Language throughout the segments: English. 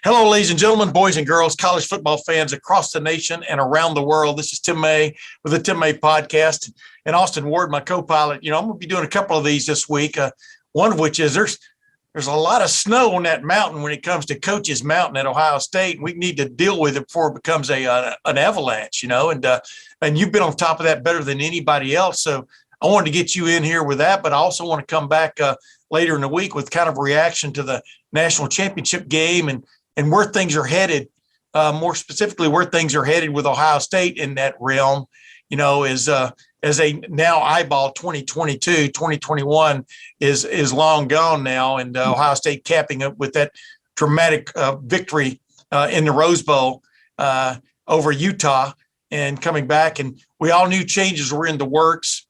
Hello, ladies and gentlemen, boys and girls, college football fans across the nation and around the world. This is Tim May with the Tim May Podcast. And Austin Ward, my co-pilot. I'm going to be doing a couple of these this week. One of which is there's a lot of snow on that mountain when it comes to Coach's Mountain at Ohio State, and we need to deal with it before it becomes an avalanche. And you've been on top of that better than anybody else. So I wanted to get you in here with that, but I also want to come back later in the week with kind of a reaction to the national championship game and where things are headed, more specifically where things are headed with Ohio State in that realm, as they now eyeball 2022, 2021 is long gone now, and Ohio State capping up with that dramatic victory in the Rose Bowl over Utah and coming back. And we all knew changes were in the works.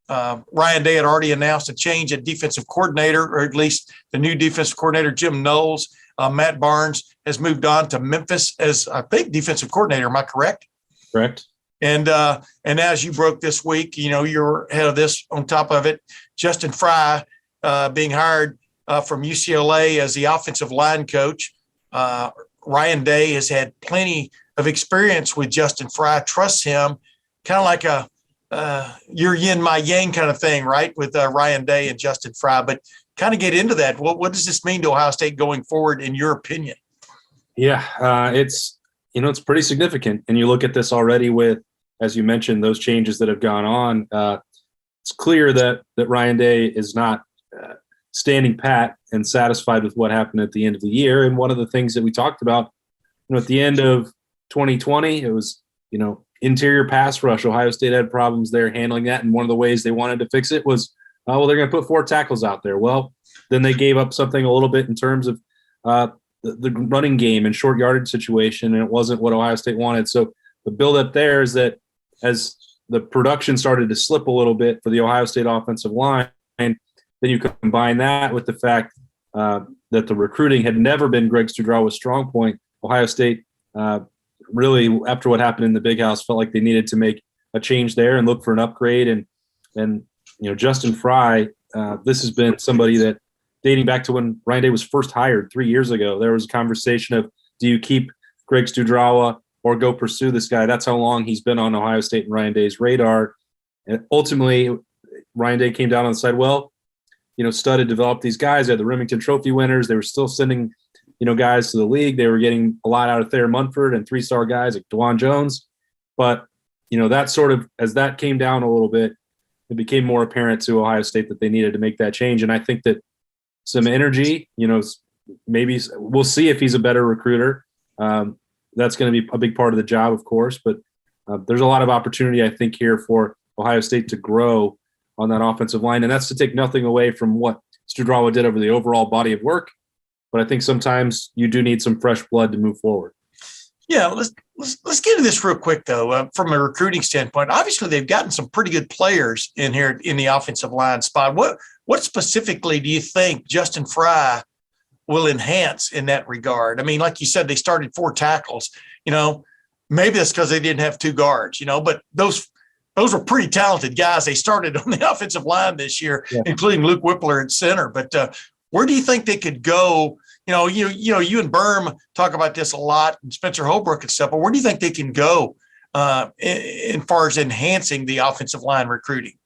Ryan Day had already announced a change at defensive coordinator, or at least the new defensive coordinator, Jim Knowles. Matt Barnes has moved on to Memphis as, I think, defensive coordinator. Am I correct? Correct. And as you broke this week, you're ahead of this. On top of it, Justin Frye being hired from UCLA as the offensive line coach. Ryan Day has had plenty of experience with Justin Frye. Trusts him, kind of like a your yin, my yang kind of thing, right, with Ryan Day and Justin Frye. But kind of get into that. What does this mean to Ohio State going forward, in your opinion? Yeah, it's pretty significant. And you look at this already with, as you mentioned, those changes that have gone on. It's clear that Ryan Day is not standing pat and satisfied with what happened at the end of the year. And one of the things that we talked about, at the end of 2020, it was, interior pass rush. Ohio State had problems there handling that. And one of the ways they wanted to fix it was, they're going to put 4 tackles out there. Well, then they gave up something a little bit in terms of the running game and short yardage situation, and it wasn't what Ohio State wanted. So the buildup there is that as the production started to slip a little bit for the Ohio State offensive line, then you combine that with the fact that the recruiting had never been Greg Studrawa's strong point. Ohio State really, after what happened in the Big House, felt like they needed to make a change there and look for an upgrade. And Justin Frye, this has been somebody that, dating back to when Ryan Day was first hired 3 years ago, there was a conversation of, do you keep Greg Studrawa or go pursue this guy? That's how long he's been on Ohio State and Ryan Day's radar. And ultimately, Ryan Day came down and said, well, Stud had developed these guys. They had the Remington Trophy winners. They were still sending, guys to the league. They were getting a lot out of Thayer Munford and 3-star guys like DeJuan Jones. But, that sort of, as that came down a little bit, it became more apparent to Ohio State that they needed to make that change. And I think that some energy, maybe we'll see if he's a better recruiter. That's going to be a big part of the job, of course. But there's a lot of opportunity, I think, here for Ohio State to grow on that offensive line. And that's to take nothing away from what Studrawa did over the overall body of work. But I think sometimes you do need some fresh blood to move forward. Yeah, let's get into this real quick, though, from a recruiting standpoint. Obviously, they've gotten some pretty good players in here in the offensive line spot. What specifically do you think Justin Frye will enhance in that regard? I mean, like you said, they started 4 tackles. Maybe that's because they didn't have 2 guards, but those were pretty talented guys. They started on the offensive line this year, including Luke Whippler at center. But where do you think they could go? You and Berm talk about this a lot, and Spencer Holbrook and stuff, but where do you think they can go as far as enhancing the offensive line recruiting?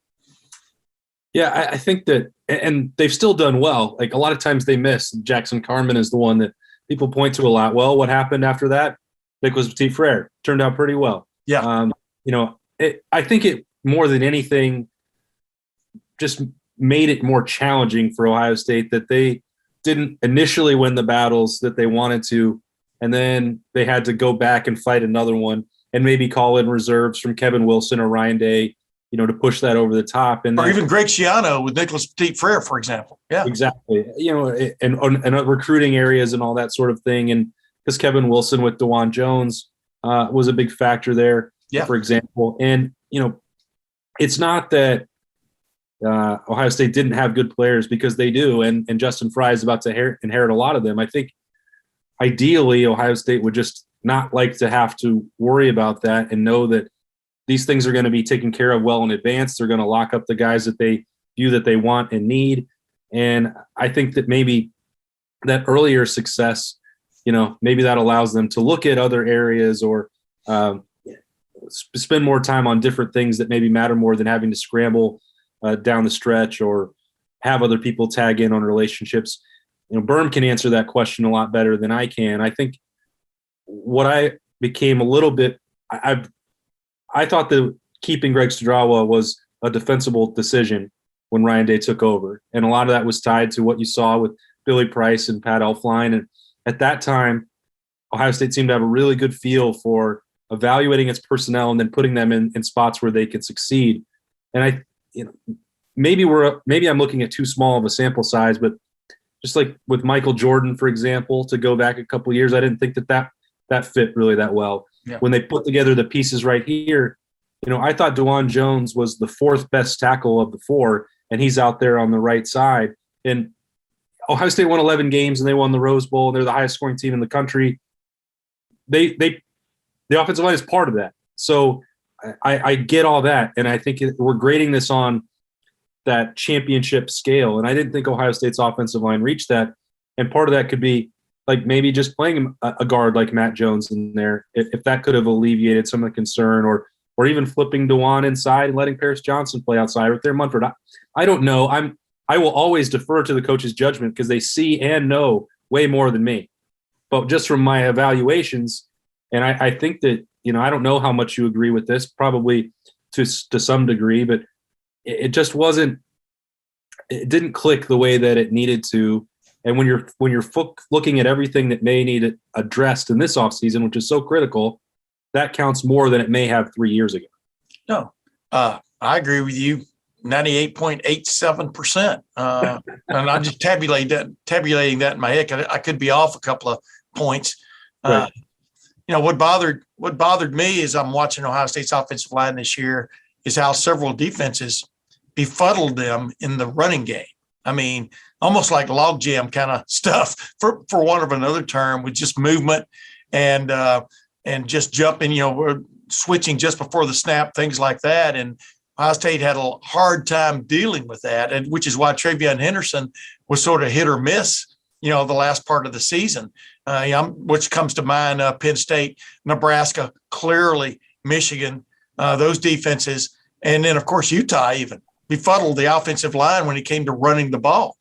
Yeah, I think that, and they've still done well. Like, a lot of times they miss. Jackson Carman is the one that people point to a lot. Well, what happened after that? Nicholas Petit-Frere turned out pretty well. Yeah. I think it, more than anything, just made it more challenging for Ohio State that they didn't initially win the battles that they wanted to, and then they had to go back and fight another one and maybe call in reserves from Kevin Wilson or Ryan Day, to push that over the top. And or even Greg Schiano with Nicholas Petit-Frere, for example. Yeah, exactly. And recruiting areas and all that sort of thing. And because Kevin Wilson with DeJuan Jones was a big factor there, for example. And, it's not that Ohio State didn't have good players, because they do. And Justin Frye is about to inherit a lot of them. I think ideally Ohio State would just not like to have to worry about that and know that these things are going to be taken care of well in advance. They're going to lock up the guys that they view that they want and need. And I think that maybe that earlier success maybe that allows them to look at other areas or spend more time on different things that maybe matter more than having to scramble down the stretch or have other people tag in on relationships. Berm can answer that question a lot better than I can. I think what I became a little bit, I thought that keeping Greg Studrawa was a defensible decision when Ryan Day took over. And a lot of that was tied to what you saw with Billy Price and Pat Elflein. And at that time, Ohio State seemed to have a really good feel for evaluating its personnel and then putting them in spots where they could succeed. And maybe I'm looking at too small of a sample size, but just like with Michael Jordan, for example, to go back a couple of years, I didn't think that fit really that well. Yeah. When they put together the pieces right here, I thought DeJuan Jones was the fourth best tackle of the four, and he's out there on the right side. And Ohio State won 11 games, and they won the Rose Bowl, and they're the highest scoring team in the country. The offensive line is part of that. So I get all that, and I think we're grading this on that championship scale, and I didn't think Ohio State's offensive line reached that. And part of that could be like maybe just playing a guard like Matt Jones in there, if that could have alleviated some of the concern, or even flipping DeJuan inside and letting Paris Johnson play outside with their Munford. I don't know. I will always defer to the coach's judgment because they see and know way more than me. But just from my evaluations, and I think that, I don't know how much you agree with this, probably to some degree, but it just wasn't – it didn't click the way that it needed to. And when you're looking at everything that may need addressed in this offseason, which is so critical, that counts more than it may have 3 years ago. No, I agree with you, 98.87%. And I'm just tabulating that in my head. I could be off a couple of points. Right. What bothered me as I'm watching Ohio State's offensive line this year is how several defenses befuddled them in the running game. I mean, almost like logjam kind of stuff, for want of another term, with just movement and just jumping, switching just before the snap, things like that. And Ohio State had a hard time dealing with that, and which is why Travion Henderson was sort of hit or miss, the last part of the season. Which comes to mind, Penn State, Nebraska, clearly Michigan, those defenses. And then, of course, Utah even befuddled the offensive line when it came to running the ball,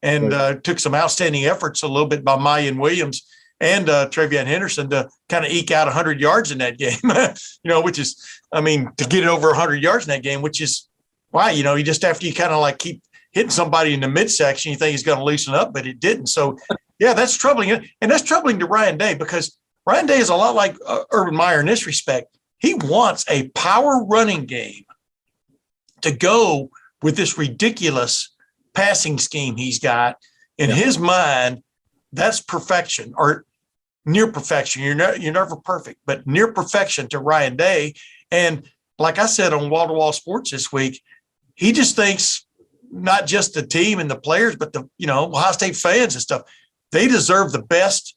and took some outstanding efforts a little bit by Mayan Williams and Travion Henderson to kind of eke out 100 yards in that game, which is, to get over 100 yards in that game, which is why, you just after you kind of like keep hitting somebody in the midsection, you think he's going to loosen up, but it didn't. So, yeah, that's troubling. And that's troubling to Ryan Day, because Ryan Day is a lot like Urban Meyer in this respect. He wants a power running game to go with this ridiculous passing scheme he's got. In his mind, that's perfection, or near perfection. You're never perfect, but near perfection to Ryan Day. And like I said on Wall to Wall Sports this week, he just thinks not just the team and the players, but the Ohio State fans and stuff, they deserve the best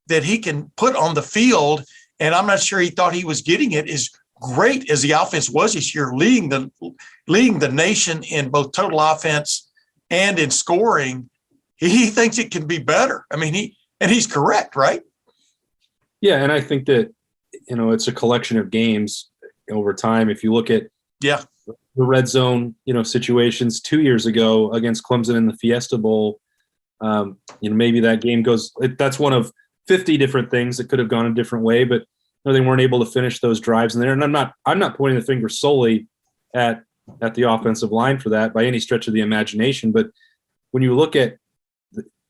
that he can put on the field. And I'm not sure he thought he was getting it as great as the offense was this year, leading the nation in both total offense and in scoring. He thinks it can be better. He's correct, right? Yeah, and I think that, it's a collection of games over time. If you look at the red zone, situations 2 years ago against Clemson in the Fiesta Bowl, maybe that game that's one of 50 different things that could have gone a different way, but they weren't able to finish those drives in there. And I'm not pointing the finger solely at the offensive line for that by any stretch of the imagination. But when you look at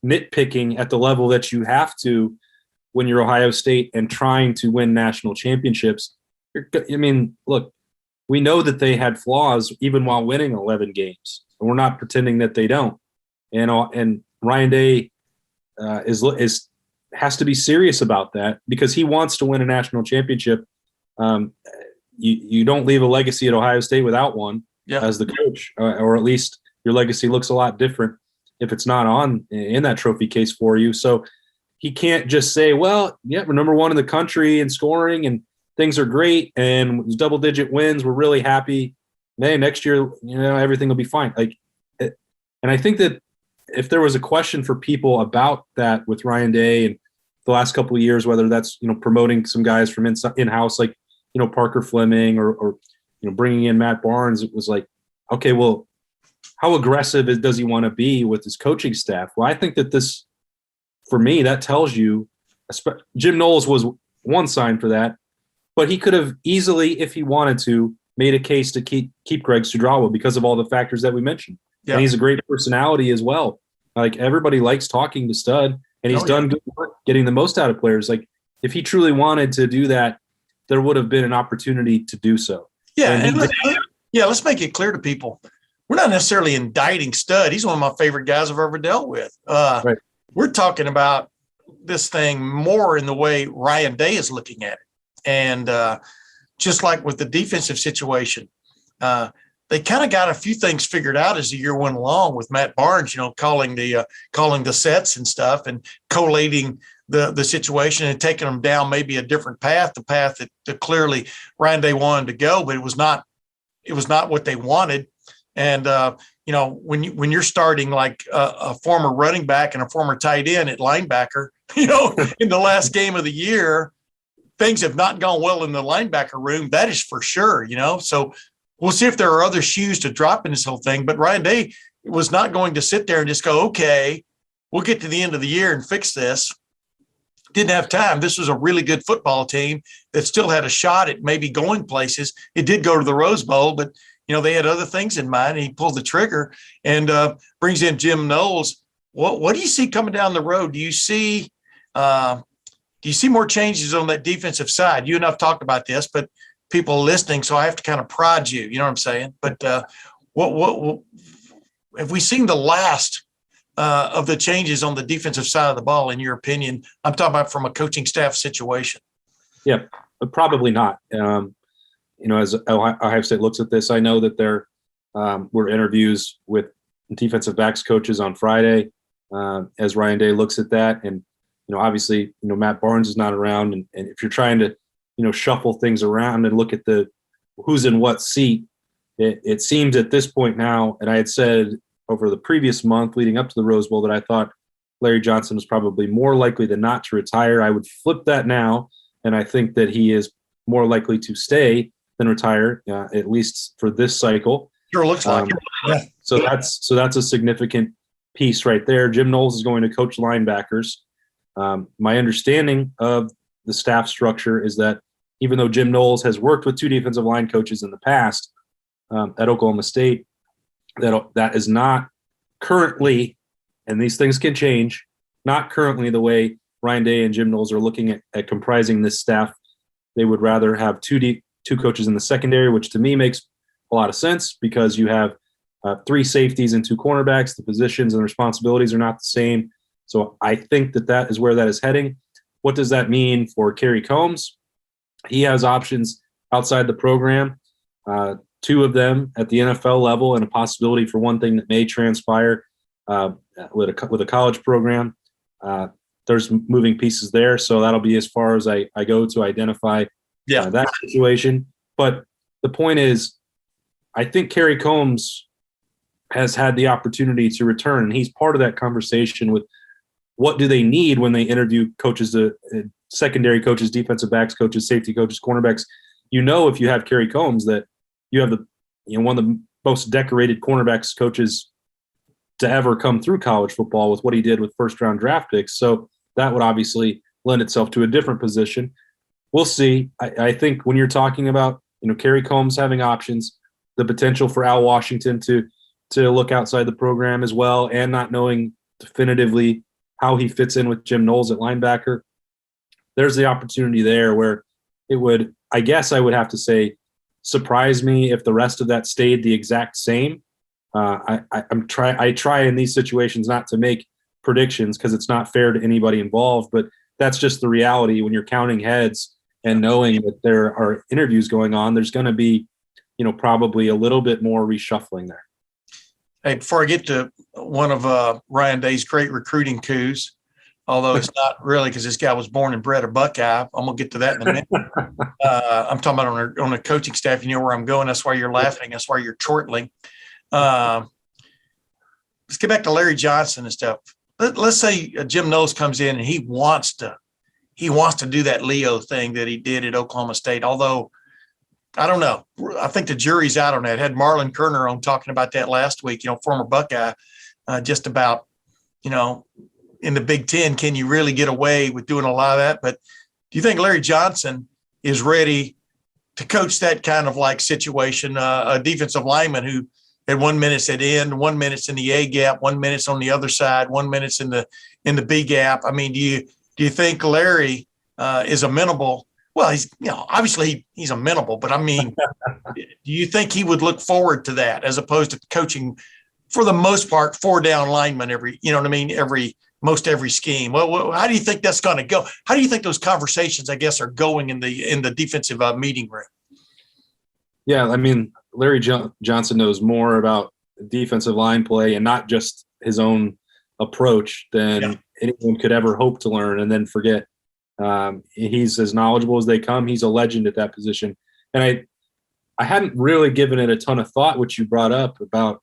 nitpicking at the level that you have to when you're Ohio State and trying to win national championships, look, we know that they had flaws even while winning 11 games, and we're not pretending that they don't. And Ryan Day has to be serious about that, because he wants to win a national championship. You don't leave a legacy at Ohio State without one as the coach, or at least your legacy looks a lot different if it's not on in that trophy case for you. So he can't just say, well, yeah, we're number one in the country in scoring and things are great and double-digit wins, we're really happy. Hey, next year, everything will be fine. And I think that if there was a question for people about that with Ryan Day and the last couple of years, whether that's, promoting some guys from in-house, like, Parker Fleming or bringing in Matt Barnes, it was like, okay, well, how aggressive does he want to be with his coaching staff? Well, I think that this, for me, that tells you Jim Knowles was one sign for that, but he could have easily, if he wanted to, made a case to keep Greg Studrawa because of all the factors that we mentioned. Yeah. And he's a great personality as well. Like, everybody likes talking to Stud, and he's done good work getting the most out of players. Like, if he truly wanted to do that, there would have been an opportunity to do so. Yeah, let's make it clear to people. We're not necessarily indicting Stud. He's one of my favorite guys I've ever dealt with. Right. We're talking about this thing more in the way Ryan Day is looking at it. And just like with the defensive situation, they kind of got a few things figured out as the year went along with Matt Barnes, calling the sets and stuff and collating the situation and taking them down maybe a different path, the path that clearly Ryan Day wanted to go, but it was not what they wanted. And when you're starting like a former running back and a former tight end at linebacker, in the last game of the year, things have not gone well in the linebacker room. That is for sure, So we'll see if there are other shoes to drop in this whole thing. But Ryan Day was not going to sit there and just go, okay, we'll get to the end of the year and fix this. Didn't have time. This was a really good football team that still had a shot at maybe going places. It did go to the Rose Bowl, but, they had other things in mind. And he pulled the trigger and brings in Jim Knowles. What do you see coming down the road? Do you see more changes on that defensive side? You and I've talked about this, but people listening, so I have to kind of prod you. You know what I'm saying? But what have we seen the last of the changes on the defensive side of the ball, in your opinion? I'm talking about from a coaching staff situation. Yeah, but probably not. As Ohio State looks at this, I know that there were interviews with defensive backs coaches on Friday as Ryan Day looks at that. And, obviously, Matt Barnes is not around. And if you're trying to, shuffle things around and look at who's in what seat, it seems at this point now, and I had said over the previous month leading up to the Rose Bowl that I thought Larry Johnson was probably more likely than not to retire. I would flip that now, and I think that he is more likely to stay than retire, at least for this cycle. Sure looks like it. Yeah. So that's a significant piece right there. Jim Knowles is going to coach linebackers. My understanding of the staff structure is that even though Jim Knowles has worked with two defensive line coaches in the past at Oklahoma State, that is not currently, and these things can change, not currently the way Ryan Day and Jim Knowles are looking at comprising this staff. They would rather have two coaches in the secondary, which to me makes a lot of sense because you have three safeties and two cornerbacks. The positions and responsibilities are not the same. So I think that is where that is heading. What does that mean for Kerry Combs? He has options outside the program, two of them at the NFL level, and a possibility for one thing that may transpire with a college program. There's moving pieces there, so that'll be as far as I go to identify that situation. But the point is, I think Kerry Combs has had the opportunity to return, and he's part of that conversation with what do they need when they interview coaches, secondary coaches, defensive backs coaches, safety coaches, cornerbacks. If you have Kerry Combs that you have one of the most decorated cornerbacks coaches to ever come through college football with what he did with first-round draft picks. So that would obviously lend itself to a different position. We'll see. I think when you're talking about, Kerry Combs having options, the potential for Al Washington to look outside the program as well, and not knowing definitively how he fits in with Jim Knowles at linebacker, there's the opportunity there where it would, I guess I would have to say, surprise me if the rest of that stayed the exact same. I try in these situations not to make predictions because it's not fair to anybody involved, but that's just the reality when you're counting heads and knowing that there are interviews going on. There's going to be, probably a little bit more reshuffling there. Hey, before I get to one of Ryan Day's great recruiting coups, although it's not really because this guy was born and bred a Buckeye. I'm going to get to that in a minute. I'm talking about on a coaching staff. You know where I'm going. That's why you're laughing. That's why you're chortling. Let's get back to Larry Johnson and stuff. Let's say Jim Knowles comes in and he wants to he wants to do that Leo thing that he did at Oklahoma State. Although, I don't know. I think the jury's out on that. I had Marlon Kerner on talking about that last week, former Buckeye, just about, in the Big Ten, can you really get away with doing a lot of that? But do you think Larry Johnson is ready to coach that kind of like situation, a defensive lineman who at 1 minute at end, 1 minute in the A gap, 1 minute on the other side, 1 minute in the B gap? I mean, do you think Larry is amenable? Well, he's obviously he's amenable, but I mean, do you think he would look forward to that as opposed to coaching for the most part 4 down linemen every every scheme? Well, how do you think that's going to go? How do you think those conversations, I guess, are going in the defensive meeting room? Yeah, I mean, Larry Johnson knows more about defensive line play and not just his own approach than anyone could ever hope to learn and then forget. He's as knowledgeable as they come. He's a legend at that position. And I hadn't really given it a ton of thought, which you brought up about,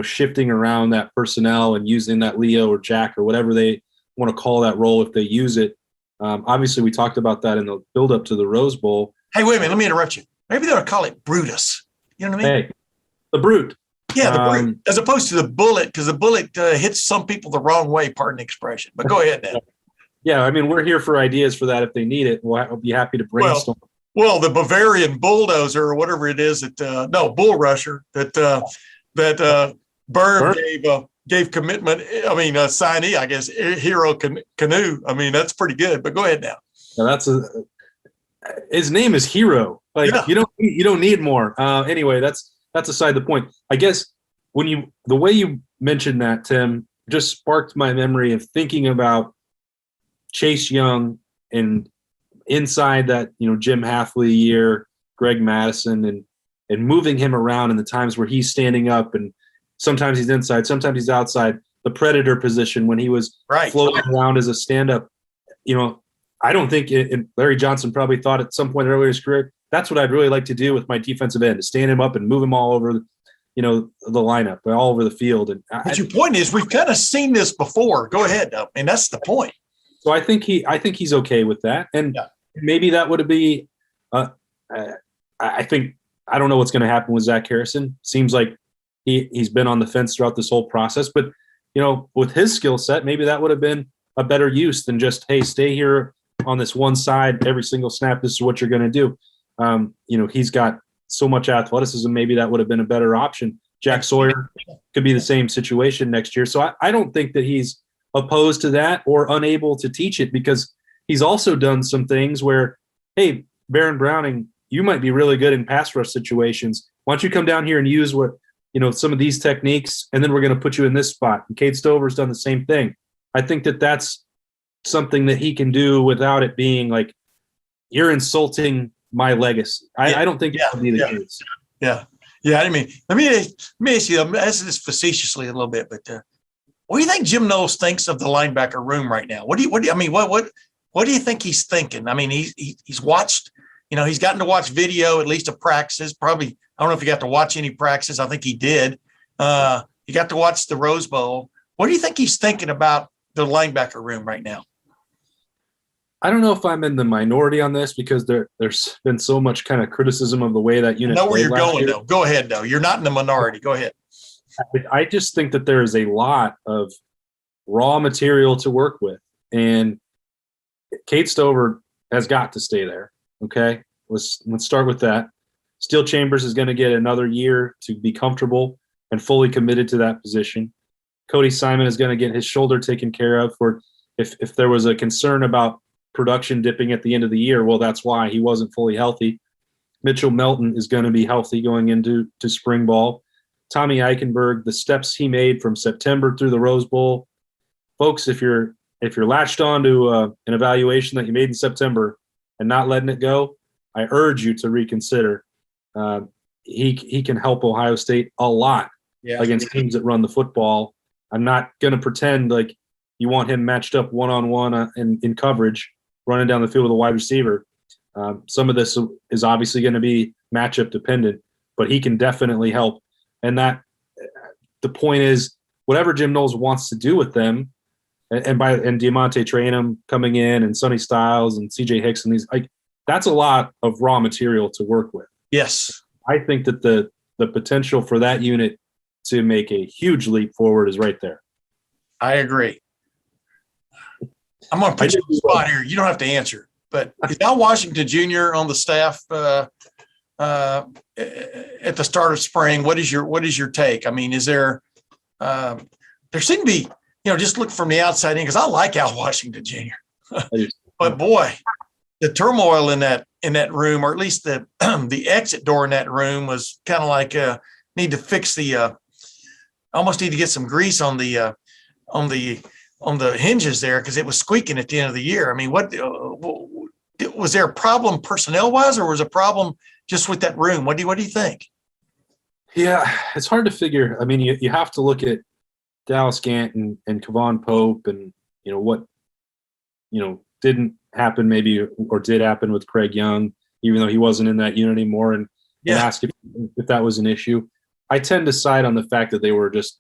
shifting around that personnel and using that Leo or Jack or whatever they want to call that role if they use it. Obviously, we talked about that in the build-up to the Rose Bowl. Hey, wait a minute. Let me interrupt you. Maybe they'll call it Brutus. You know what I mean? Hey, the Brute. Yeah, the Brute. As opposed to the Bullet, because the Bullet hits some people the wrong way, pardon the expression. But go ahead, Dan. Yeah, I mean, we're here for ideas for that if they need it. We'll be happy to brainstorm. Well, the Bavarian bulldozer or whatever it is bull rusher that Bird gave commitment. I mean, signee, I guess, Hero Canoe. I mean, that's pretty good. But go ahead now. His name is Hero. You don't need more. Anyway, that's aside the point. I guess the way you mentioned that, Tim, just sparked my memory of thinking about Chase Young and inside that, Jim Hafley year, Greg Madison, and moving him around in the times where he's standing up and sometimes he's inside, sometimes he's outside, the predator position when he was floating around as a stand-up. I don't think Larry Johnson probably thought at some point earlier in his career, that's what I'd really like to do with my defensive end, to stand him up and move him all over, the lineup, all over the field. But your point is we've kind of seen this before. Go ahead, though. And that's the point. So I think he's okay with that, and maybe that would be. I don't know what's going to happen with Zach Harrison. Seems like he's been on the fence throughout this whole process, but with his skill set, maybe that would have been a better use than just, hey, stay here on this one side every single snap. This is what you're going to do. He's got so much athleticism. Maybe that would have been a better option. Jack Sawyer could be the same situation next year. So I don't think that he's opposed to that or unable to teach it, because he's also done some things where, hey, Baron Browning, you might be really good in pass rush situations. Why don't you come down here and use some of these techniques, and then we're going to put you in this spot. And Cade Stover's done the same thing. I think that that's something that he can do without it being like, you're insulting my legacy. I don't think that would be the case. Yeah. Yeah. I mean, let me ask you, I'm asking this facetiously a little bit, but what do you think Jim Knowles thinks of the linebacker room right now? What do you think he's thinking? I mean, he's watched, he's gotten to watch video, at least of practices. Probably, I don't know if he got to watch any practices. I think he did. He got to watch the Rose Bowl. What do you think he's thinking about the linebacker room right now? I don't know if I'm in the minority on this, because there's been so much kind of criticism of the way that unit. I know where you're going, though. Go ahead, though. You're not in the minority. Go ahead. I just think that there is a lot of raw material to work with, and Cade Stover has got to stay there. Okay, let's start with that. Steel Chambers is going to get another year to be comfortable and fully committed to that position. Cody Simon is going to get his shoulder taken care of for if there was a concern about production dipping at the end of the year. Well, that's why he wasn't fully healthy. Mitchell Melton is going to be healthy going into spring ball. Tommy Eichenberg, the steps he made from September through the Rose Bowl, folks, if you're latched on to an evaluation that you made in September and not letting it go, I urge you to reconsider. He can help Ohio State a lot against teams that run the football. I'm not going to pretend like you want him matched up one-on-one in coverage, running down the field with a wide receiver. Some of this is obviously going to be matchup dependent, but he can definitely help. And that the point is, whatever Jim Knowles wants to do with them, and Diamante Traynham coming in and Sonny Styles and CJ Hicks and these, like, that's a lot of raw material to work with. Yes. I think that the potential for that unit to make a huge leap forward is right there. I agree. I'm going to put you on the spot here. You don't have to answer, but is Al Washington Jr. on the staff at the start of spring? What is your take? I mean, is there seem to be, just look from the outside in, because I like Al Washington Jr. But boy, the turmoil in that room, or at least the exit door in that room, was kind of like need to fix almost need to get some grease on the hinges there, because it was squeaking at the end of the year. I mean, what was there a problem personnel wise, or was a problem just with that room? What do you think? Yeah, it's hard to figure. I mean, you have to look at Dallas Gant and Kevon Pope, and what didn't happen maybe, or did happen with Craig Young, even though he wasn't in that unit anymore, and ask if that was an issue. I tend to side on the fact that they were just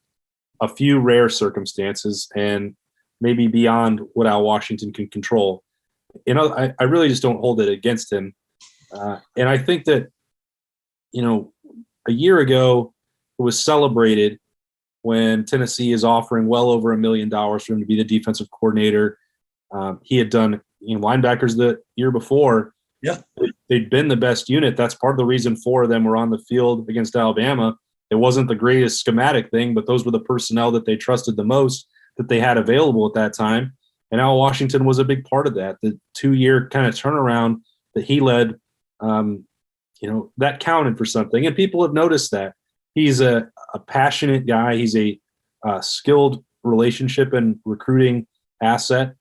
a few rare circumstances and maybe beyond what Al Washington can control. I really just don't hold it against him. And I think that, a year ago it was celebrated when Tennessee is offering well over $1 million for him to be the defensive coordinator. He had done linebackers the year before. Yeah, they'd been the best unit. That's part of the reason 4 of them were on the field against Alabama. It wasn't the greatest schematic thing, but those were the personnel that they trusted the most, that they had available at that time. And Al Washington was a big part of that. The 2-year kind of turnaround that he led, that counted for something. And people have noticed that. He's a passionate guy. He's a skilled relationship and recruiting asset.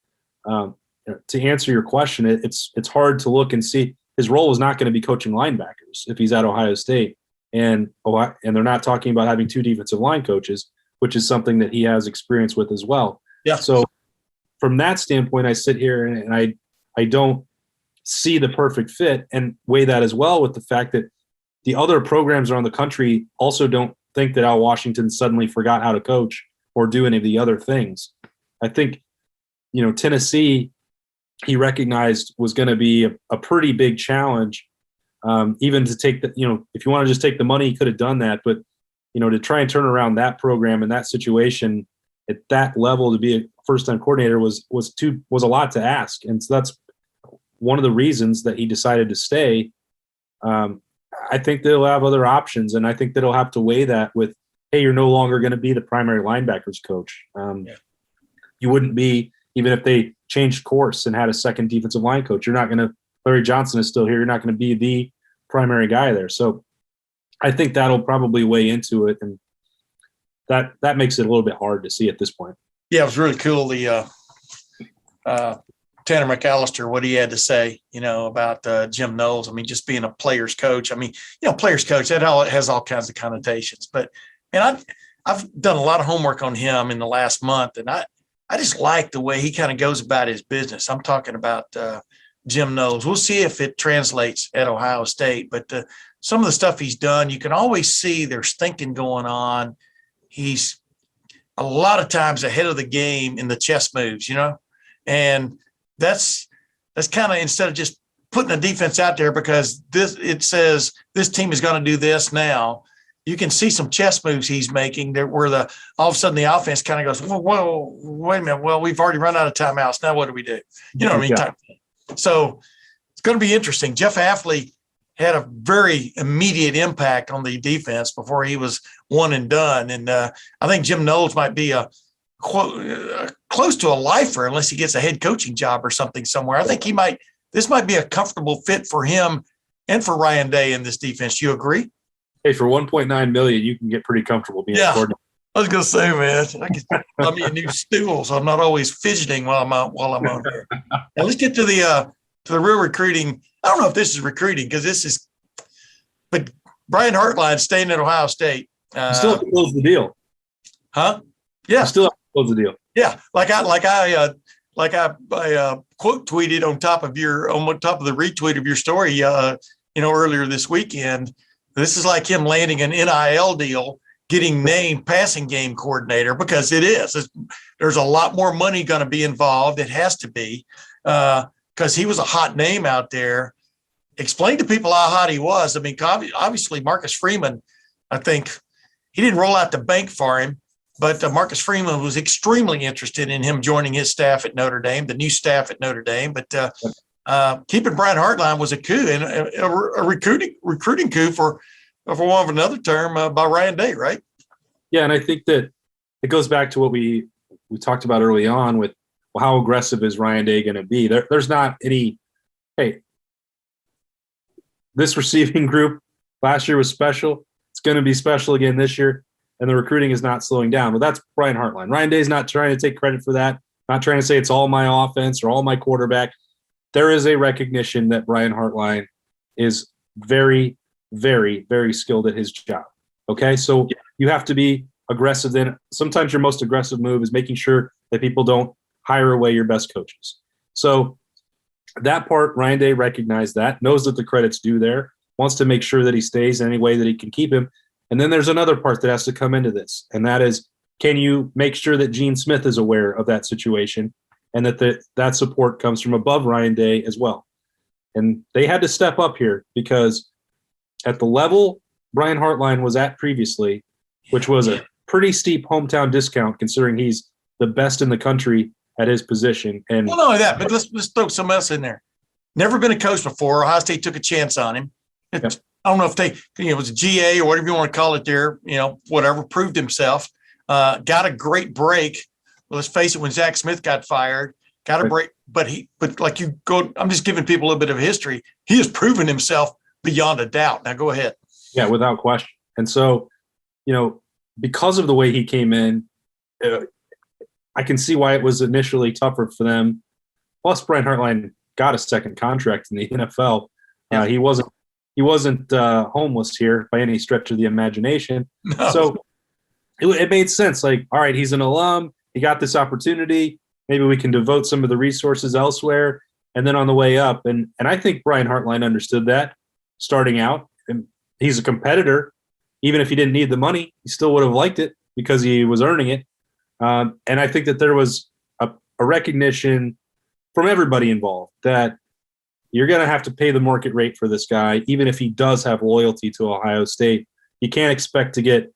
To answer your question, it's hard to look and see. His role is not going to be coaching linebackers if he's at Ohio State. And they're not talking about having 2 defensive line coaches, which is something that he has experience with as well. Yeah. So from that standpoint, I sit here and I don't see the perfect fit, and weigh that as well with the fact that the other programs around the country also don't think that Al Washington suddenly forgot how to coach or do any of the other things. I think, Tennessee, he recognized was going to be a pretty big challenge. Even to take if you want to just take the money, he could have done that. But, to try and turn around that program in that situation at that level to be a first-time coordinator was a lot to ask. And so that's one of the reasons that he decided to stay. I think they'll have other options, and I think that he'll have to weigh that with, hey, you're no longer going to be the primary linebackers coach. You wouldn't be, even if they changed course and had a second defensive line coach. You're not going to – Larry Johnson is still here. You're not going to be the primary guy there. So I think that'll probably weigh into it, and that makes it a little bit hard to see at this point. Yeah, it was really cool. The Tanner McAllister, what he had to say, about Jim Knowles. I mean, just being a player's coach. I mean, player's coach, it has all kinds of connotations. But, man, I've done a lot of homework on him in the last month, and I just like the way he kind of goes about his business. I'm talking about Jim Knowles. We'll see if it translates at Ohio State. But some of the stuff he's done, you can always see there's thinking going on. He's a lot of times ahead of the game in the chess moves, and that's kind of, instead of just putting a defense out there because it says this team is going to do this now, you can see some chess moves he's making there where all of a sudden the offense kind of goes, whoa, wait a minute. Well, we've already run out of timeouts. Now what do we do? You know what I mean? Yeah. So it's going to be interesting. Jeff Hafley had a very immediate impact on the defense before he was one and done. And I think Jim Knowles might be close to a lifer unless he gets a head coaching job or something somewhere. I think this might be a comfortable fit for him and for Ryan Day in this defense. You agree? Hey, for $1.9 million, you can get pretty comfortable being a coordinator. I was going to say, man, I can buy me a new stool so I'm not always fidgeting while I'm on here. Now let's get to the real recruiting. I don't know if this is recruiting but Brian Hartline staying at Ohio State. You still have to close the deal. Huh? Yeah. You still have to close the deal. Yeah. Like I quote tweeted on top of the retweet of your story, earlier this weekend. This is like him landing an NIL deal, getting named passing game coordinator, because it is. It's There's a lot more money going to be involved. It has to be because he was a hot name out there. Explain to people how hot he was. I mean, obviously Marcus Freeman, I think he didn't roll out the bank for him, but Marcus Freeman was extremely interested in him joining his staff at Notre Dame, the new staff at Notre Dame. But keeping Brian Hartline was a coup and a recruiting coup for one of another term by Ryan Day, right? Yeah, and I think that it goes back to what we talked about early on with, well, how aggressive is Ryan Day going to be? There's not any, hey, this receiving group last year was special. It's going to be special again this year, and the recruiting is not slowing down. Well, that's Brian Hartline. Ryan Day's not trying to take credit for that, not trying to say it's all my offense or all my quarterback. There is a recognition that Brian Hartline is very, very, very skilled at his job. Okay, so you have to be aggressive. Then sometimes your most aggressive move is making sure that people don't hire away your best coaches. So that part, Ryan Day recognized that, knows that the credit's due there, wants to make sure that he stays any way that he can keep him. And then there's another part that has to come into this, and that is, can you make sure that Gene Smith is aware of that situation and that support comes from above Ryan Day as well? And they had to step up here because at the level Brian Hartline was at previously, which was a pretty steep hometown discount considering he's the best in the country at his position. And well, not only that, but let's throw some else in there. Never been a coach before. Ohio State took a chance on him. I don't know if it was a GA or whatever you want to call it there, whatever, proved himself. Got a great break. Well, let's face it, when Zach Smith got fired, got a break. But like you go, I'm just giving people a little bit of history. He has proven himself beyond a doubt. Now go ahead. Yeah, without question. And so, because of the way he came in, I can see why it was initially tougher for them. Plus, Brian Hartline got a second contract in the NFL. Yeah. He wasn't homeless here by any stretch of the imagination. No. So it made sense. Like, all right, he's an alum. He got this opportunity. Maybe we can devote some of the resources elsewhere. And then on the way up, and I think Brian Hartline understood that starting out. And he's a competitor. Even if he didn't need the money, he still would have liked it because he was earning it. And I think that there was a recognition from everybody involved that you're going to have to pay the market rate for this guy, even if he does have loyalty to Ohio State. You can't expect to get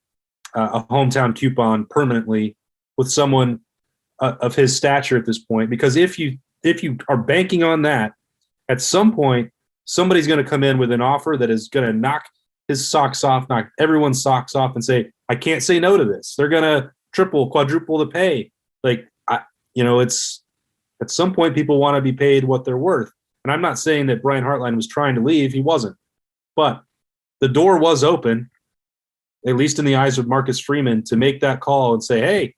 a hometown coupon permanently with someone of his stature at this point, because if you are banking on that, at some point somebody's going to come in with an offer that is going to knock his socks off, knock everyone's socks off, and say, I can't say no to this. They're going to triple, quadruple the pay. It's at some point people want to be paid what they're worth. And I'm not saying that Brian Hartline was trying to leave. He wasn't. But the door was open, at least in the eyes of Marcus Freeman, to make that call and say, hey,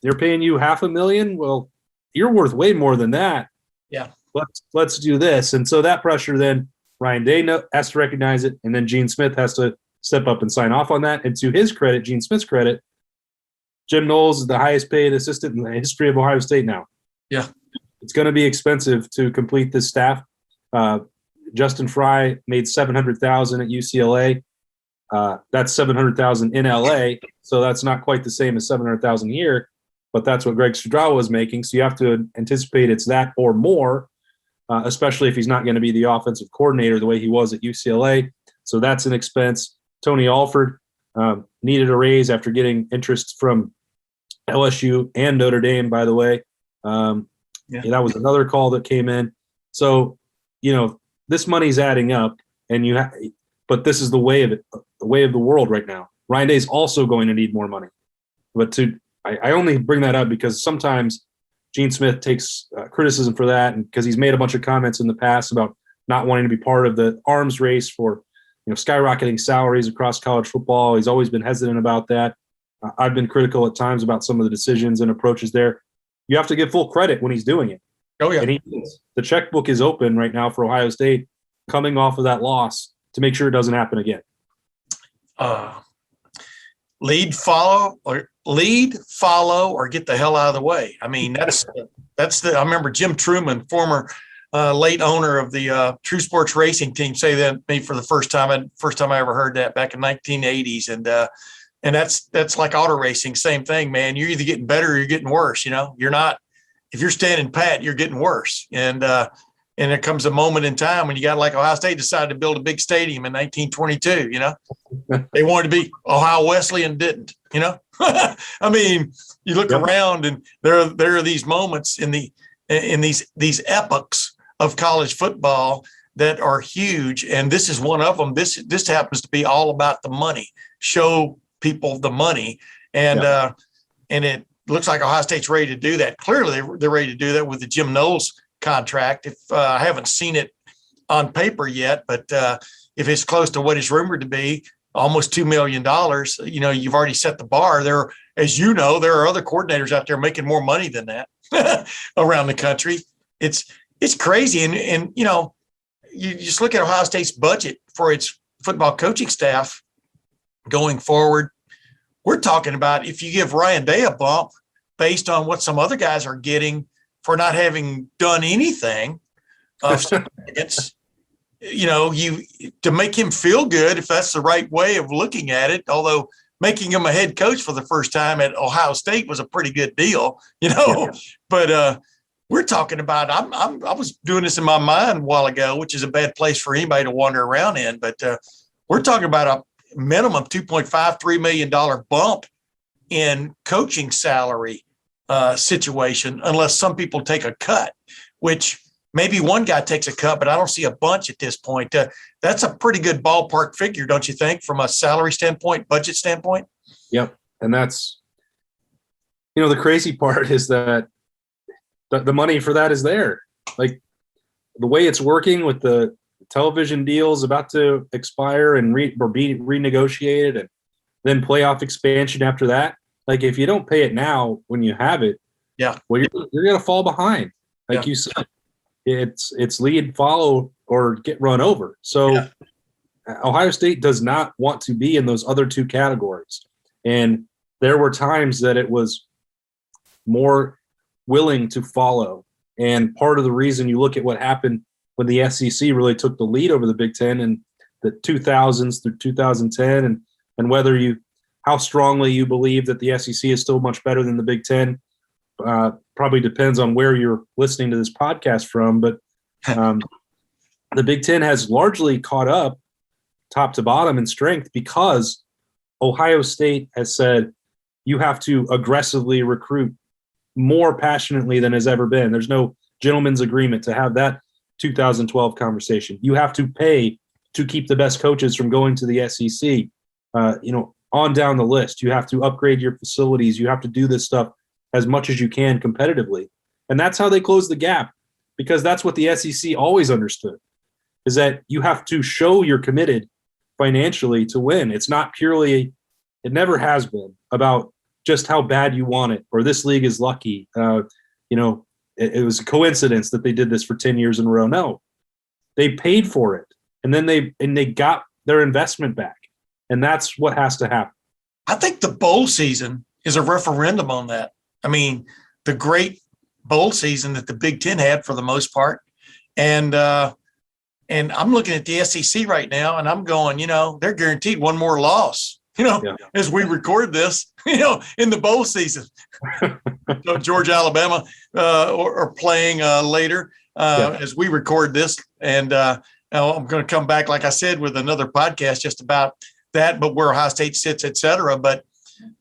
they're paying you $500,000. Well, you're worth way more than that. Yeah. Let's do this. And so that pressure, then Ryan Day has to recognize it, and then Gene Smith has to step up and sign off on that. And to his credit, Gene Smith's credit, Jim Knowles is the highest paid assistant in the history of Ohio State now. Yeah. It's going to be expensive to complete this staff. Justin Frye made $700,000 at UCLA. That's $700,000 in LA, so that's not quite the same as $700,000 here, but that's what Greg Studrawa was making. So you have to anticipate it's that or more, especially if he's not going to be the offensive coordinator the way he was at UCLA. So that's an expense. Tony Alford needed a raise after getting interest from LSU and Notre Dame, by the way. That was another call that came in. So, this money's adding up, and but this is the way of it, the way of the world right now. Ryan Day's also going to need more money. But I only bring that up because sometimes Gene Smith takes criticism for that, and because he's made a bunch of comments in the past about not wanting to be part of the arms race for skyrocketing salaries across college football. He's always been hesitant about that. I've been critical at times about some of the decisions and approaches there. You have to give full credit when he's doing it. Oh, yeah. And the checkbook is open right now for Ohio State coming off of that loss to make sure it doesn't happen again. Lead, follow, or get the hell out of the way. I mean, that's I remember Jim Truman, former late owner of the True Sports Racing team, say that to me for the first time I ever heard that back in 1980s. And that's like auto racing, same thing, man. You're either getting better or you're getting worse. You're not, if you're standing pat, you're getting worse. And there comes a moment in time when you got, like, Ohio State decided to build a big stadium in 1922. They wanted to be Ohio Wesleyan, didn't. I mean, you look around, and there are these moments in these epochs of college football that are huge, and this is one of them. This happens to be all about the money. Show people the money, and it looks like Ohio State's ready to do that. Clearly, they're ready to do that with the Jim Knowles contract. If I haven't seen it on paper yet, but if it's close to what is rumored to be, almost $2 million, you've already set the bar. There, as you know, there are other coordinators out there making more money than that around the country. It's crazy, and you just look at Ohio State's budget for its football coaching staff going forward. We're talking about, if you give Ryan Day a bump based on what some other guys are getting for not having done anything of significance, to make him feel good, if that's the right way of looking at it, although making him a head coach for the first time at Ohio State was a pretty good deal, but we're talking about, I was doing this in my mind a while ago, which is a bad place for anybody to wander around in, but we're talking about a minimum $2.53 million bump in coaching salary situation, unless some people take a cut, which maybe one guy takes a cut, but I don't see a bunch at this point. That's a pretty good ballpark figure, don't you think, from a salary standpoint, budget standpoint? Yep. And that's, the crazy part is that the money for that is there. Like, the way it's working with the television deals about to expire and be renegotiated, and then playoff expansion after that. Like, if you don't pay it now when you have it, well, you're going to fall behind. Like you said, it's lead, follow, or get run over. So Ohio State does not want to be in those other two categories. And there were times that it was more willing to follow. And part of the reason, you look at what happened when the SEC really took the lead over the Big Ten in the 2000s through 2010, and whether how strongly you believe that the SEC is still much better than the Big Ten, probably depends on where you're listening to this podcast from. But the Big Ten has largely caught up top to bottom in strength because Ohio State has said you have to aggressively recruit more passionately than has ever been. There's no gentleman's agreement to have that 2012 conversation. You have to pay to keep the best coaches from going to the SEC. On down the list, you have to upgrade your facilities. You have to do this stuff as much as you can competitively. And that's how they close the gap, because that's what the SEC always understood, is that you have to show you're committed financially to win. It's not purely, it never has been about just how bad you want it, or this league is lucky. It was a coincidence that they did this for 10 years in a row. No, they paid for it, and then they got their investment back, and that's what has to happen. I think the bowl season is a referendum on that. I mean, the great bowl season that the Big Ten had for the most part, and I'm looking at the SEC right now, and I'm going, they're guaranteed one more loss. As we record this, in the bowl season. So Georgia, Alabama are playing later as we record this. And I'm going to come back, like I said, with another podcast just about that, but where Ohio State sits, et cetera. But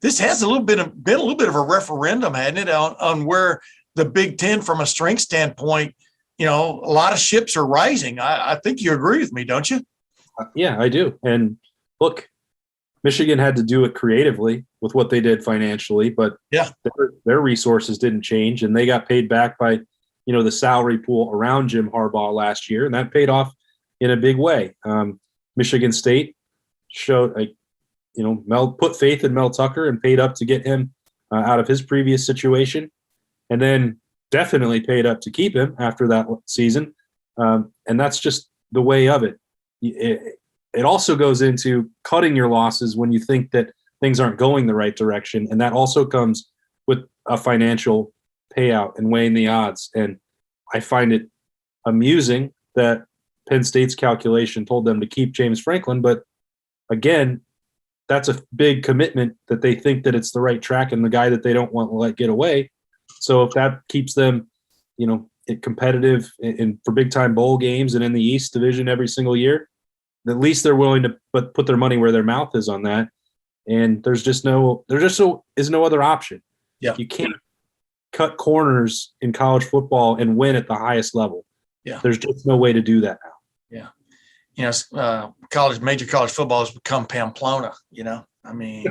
this has been a little bit of a referendum, hadn't it, on where the Big Ten, from a strength standpoint, a lot of ships are rising. I think you agree with me, don't you? Yeah, I do. And look, Michigan had to do it creatively with what they did financially, but their resources didn't change, and they got paid back by, the salary pool around Jim Harbaugh last year, and that paid off in a big way. Michigan State showed, put faith in Mel Tucker and paid up to get him out of his previous situation, and then definitely paid up to keep him after that season. And that's just the way of it. It also goes into cutting your losses when you think that things aren't going the right direction. And that also comes with a financial payout and weighing the odds. And I find it amusing that Penn State's calculation told them to keep James Franklin. But again, that's a big commitment that they think that it's the right track and the guy that they don't want to let get away. So if that keeps them, competitive for big time bowl games and in the East Division every single year, at least they're willing to put their money where their mouth is on that. And there is no other option. Yeah. You can't cut corners in college football and win at the highest level. Yeah. There's just no way to do that now. Yeah. Major college football has become Pamplona, I mean,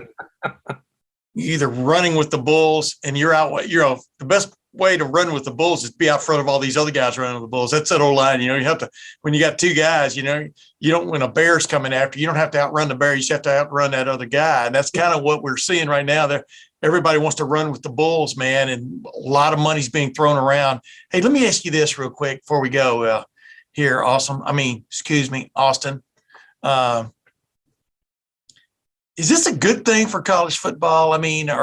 you're either running with the Bulls and you're out. The best way to run with the Bulls is to be out front of all these other guys running with the Bulls. That's that old line. You have to, when you got two guys, you don't, when a bear's coming after you, don't have to outrun the bear. You just have to outrun that other guy. And that's kind of what we're seeing right now there. Everybody wants to run with the Bulls, man. And a lot of money's being thrown around. Hey, let me ask you this real quick before we go here. Austin. Is this a good thing for college football? I mean, do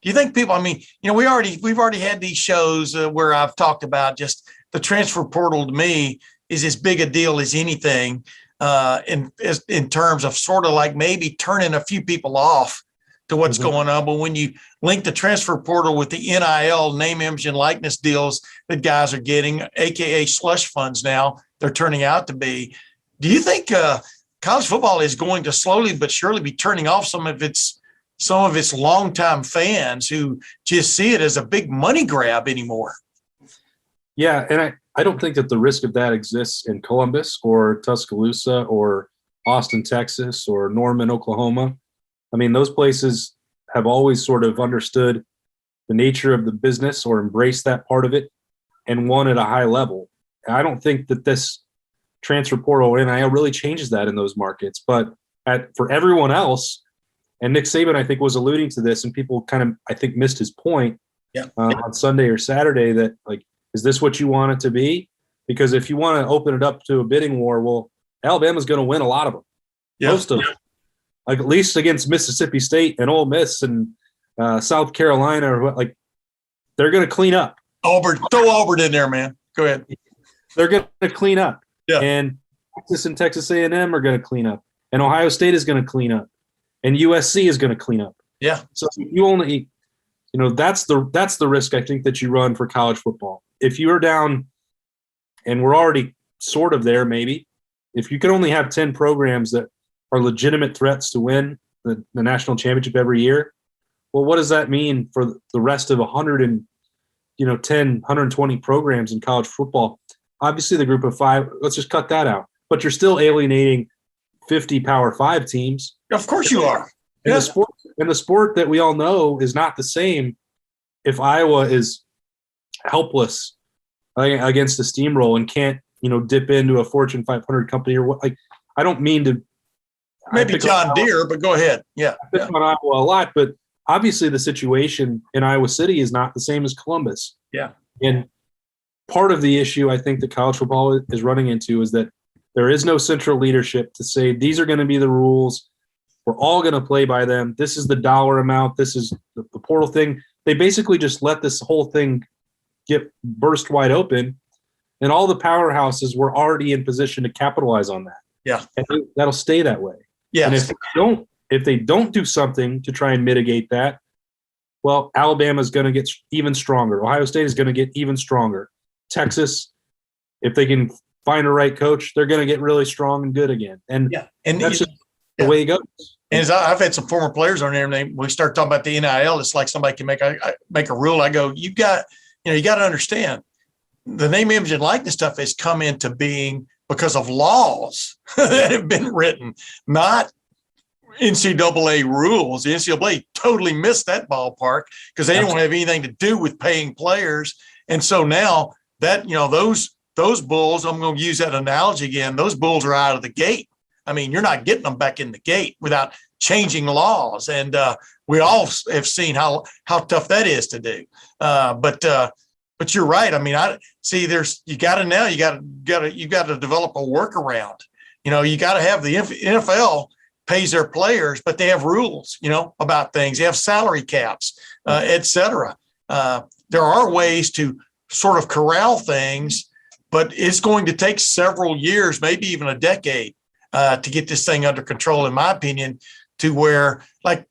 you think people, we've already had these shows where I've talked about just the transfer portal to me is as big a deal as anything in terms of sort of like maybe turning a few people off to what's going on. But when you link the transfer portal with the NIL, name, image, and likeness deals that guys are getting, AKA slush funds now, they're turning out to be, do you think college football is going to slowly but surely be turning off some of its longtime fans who just see it as a big money grab anymore? Yeah, and I don't think that the risk of that exists in Columbus or Tuscaloosa or Austin, Texas, or Norman, Oklahoma. I mean, those places have always sort of understood the nature of the business or embraced that part of it and won at a high level. And I don't think that this transfer portal or NIL really changes that in those markets. But for everyone else, and Nick Saban, I think, was alluding to this, and people kind of, I think, missed his point on Sunday or Saturday that, like, is this what you want it to be? Because if you want to open it up to a bidding war, well, Alabama's going to win a lot of them. Most of them. Like, at least against Mississippi State and Ole Miss and South Carolina, or what, like, they're going to clean up. Auburn, throw Auburn in there, man. Go ahead. They're going to clean up. Yeah. And Texas and Texas A&M are going to clean up. And Ohio State is going to clean up. And USC is going to clean up. Yeah. So you only, that's the risk I think that you run for college football. If you're down, and we're already sort of there maybe, if you can only have 10 programs that are legitimate threats to win the national championship every year, well, what does that mean for the rest of 120 programs in college football? Obviously, the group of five, let's just cut that out. But you're still alienating 50 Power 5 teams. Of course you are. And the sport that we all know is not the same if Iowa is helpless against the steamroll and can't, dip into a Fortune 500 company or what. Like, I don't mean to. Maybe John Deere, but go ahead. Yeah. I pick on Iowa a lot, but obviously the situation in Iowa City is not the same as Columbus. Yeah. And part of the issue I think that college football is running into is that there is no central leadership to say these are going to be the rules. We're all going to play by them. This is the dollar amount. This is the portal thing. They basically just let this whole thing get burst wide open, and all the powerhouses were already in position to capitalize on that. Yeah. And that'll stay that way. Yeah. And if they don't do something to try and mitigate that, well, Alabama's going to get even stronger. Ohio State is going to get even stronger. Texas, if they can find a right coach, they're going to get really strong and good again. And that's just the way it goes. And as I've had some former players on there, and we start talking about the NIL. It's like somebody can make a rule. I go, you got to understand, the name, image, and likeness stuff has come into being because of laws that have been written, not NCAA rules. The NCAA totally missed that ballpark because they didn't have anything to do with paying players. And so now that, those bulls, I'm going to use that analogy again, those bulls are out of the gate. I mean, you're not getting them back in the gate without changing laws. And we all have seen how tough that is to do. But you're right. I mean, you got to develop a workaround. You got to have the NFL pays their players, but they have rules, about things. They have salary caps, et cetera. There are ways to sort of corral things, but it's going to take several years, maybe even a decade, to get this thing under control, in my opinion. to where like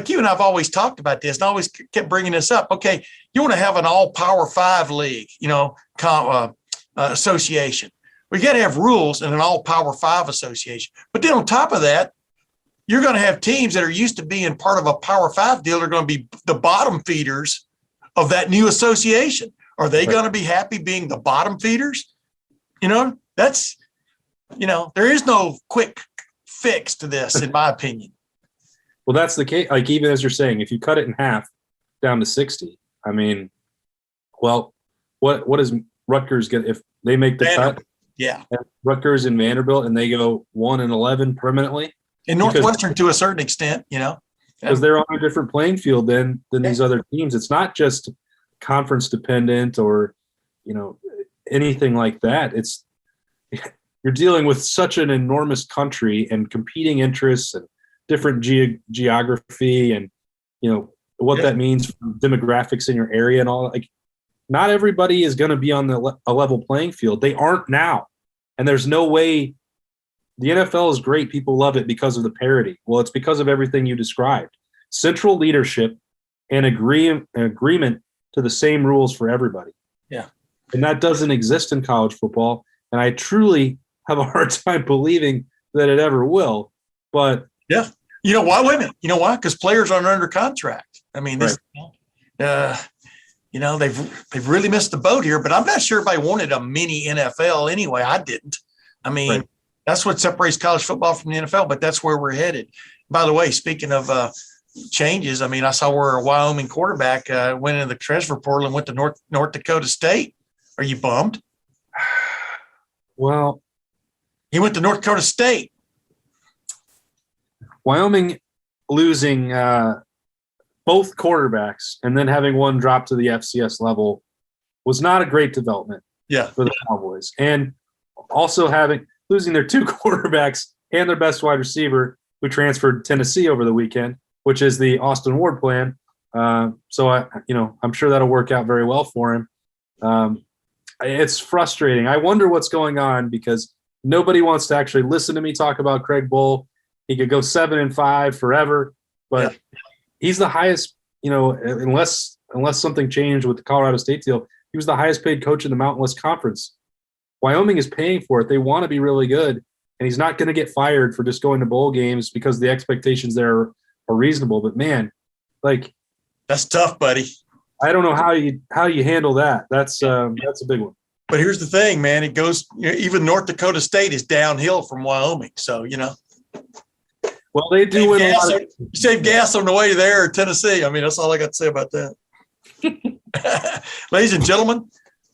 you and I've always talked about this and I always kept bringing this up. Okay, you want to have an all Power 5 league, association. We got to have rules in an all Power 5 association. But then on top of that, you're going to have teams that are used to being part of a Power 5 deal are going to be the bottom feeders of that new association. Are they going to be happy being the bottom feeders? That's, there is no quick fix to this, in my opinion. Well, that's the case. Like, even as you're saying, if you cut it in half down to 60, I mean, well, what is Rutgers get if they make the cut? Yeah. Rutgers and Vanderbilt, and they go 1-11 permanently. In Northwestern, to a certain extent, because they're on a different playing field than these other teams. It's not just conference dependent or, anything like that. It's you're dealing with such an enormous country and competing interests and different geography and, what that means for demographics in your area and all. Like, not everybody is going to be on a level playing field. They aren't now. And there's no way. The NFL is great. People love it because of the parity. Well, it's because of everything you described. Central leadership and agreement to the same rules for everybody. Yeah. And that doesn't exist in college football. And I truly have a hard time believing that it ever will. But yeah. You know why? Wait a minute. You know why? Because players aren't under contract. I mean, this, they've really missed the boat here, but I'm not sure everybody wanted a mini NFL anyway. I didn't. I mean, that's what separates college football from the NFL, but that's where we're headed. By the way, speaking of changes, I mean, I saw where a Wyoming quarterback went into the transfer portal and went to North Dakota State. Are you bummed? Well, he went to North Dakota State. Wyoming losing both quarterbacks and then having one drop to the FCS level was not a great development for the Cowboys. And also losing their two quarterbacks and their best wide receiver who transferred to Tennessee over the weekend, which is the Austin Ward plan. So I'm sure that'll work out very well for him. It's frustrating. I wonder what's going on because nobody wants to actually listen to me talk about Craig Bull. He could go 7-5 forever, but he's the highest, unless something changed with the Colorado State deal, he was the highest paid coach in the Mountain West Conference. Wyoming is paying for it. They want to be really good, and he's not going to get fired for just going to bowl games because the expectations there are reasonable. But man, that's tough, buddy. I don't know how you handle that. That's a big one. But here's the thing, man. It goes even North Dakota State is downhill from Wyoming, so Well, they do win a lot. You save gas on the way there, Tennessee. I mean, that's all I got to say about that. Ladies and gentlemen,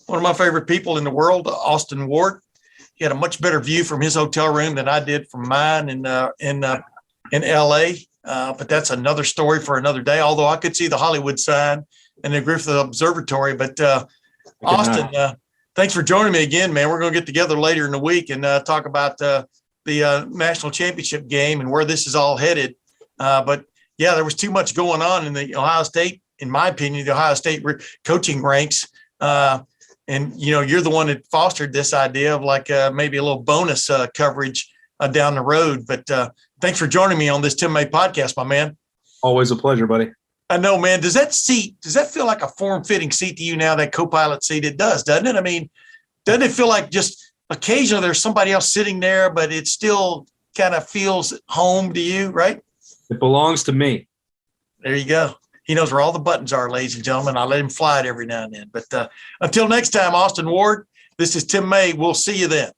one of my favorite people in the world, Austin Ward. He had a much better view from his hotel room than I did from mine in L.A. But that's another story for another day. Although I could see the Hollywood sign and the Griffith Observatory. But Austin, thanks for joining me again, man. We're going to get together later in the week and talk about the national championship game and where this is all headed. But yeah, there was too much going on in the Ohio State, in my opinion, the Ohio State coaching ranks. And, you're the one that fostered this idea of maybe a little bonus coverage down the road. But thanks for joining me on this Tim May podcast, my man. Always a pleasure, buddy. I know, man. Does that feel like a form-fitting seat to you now, that co-pilot seat? It does, doesn't it? I mean, doesn't it feel like just occasionally there's somebody else sitting there, but it still kind of feels home to you, right? It belongs to me. There you go. He knows where all the buttons are, ladies and gentlemen. I let him fly it every now and then. But until next time, Austin Ward, this is Tim May. We'll see you then.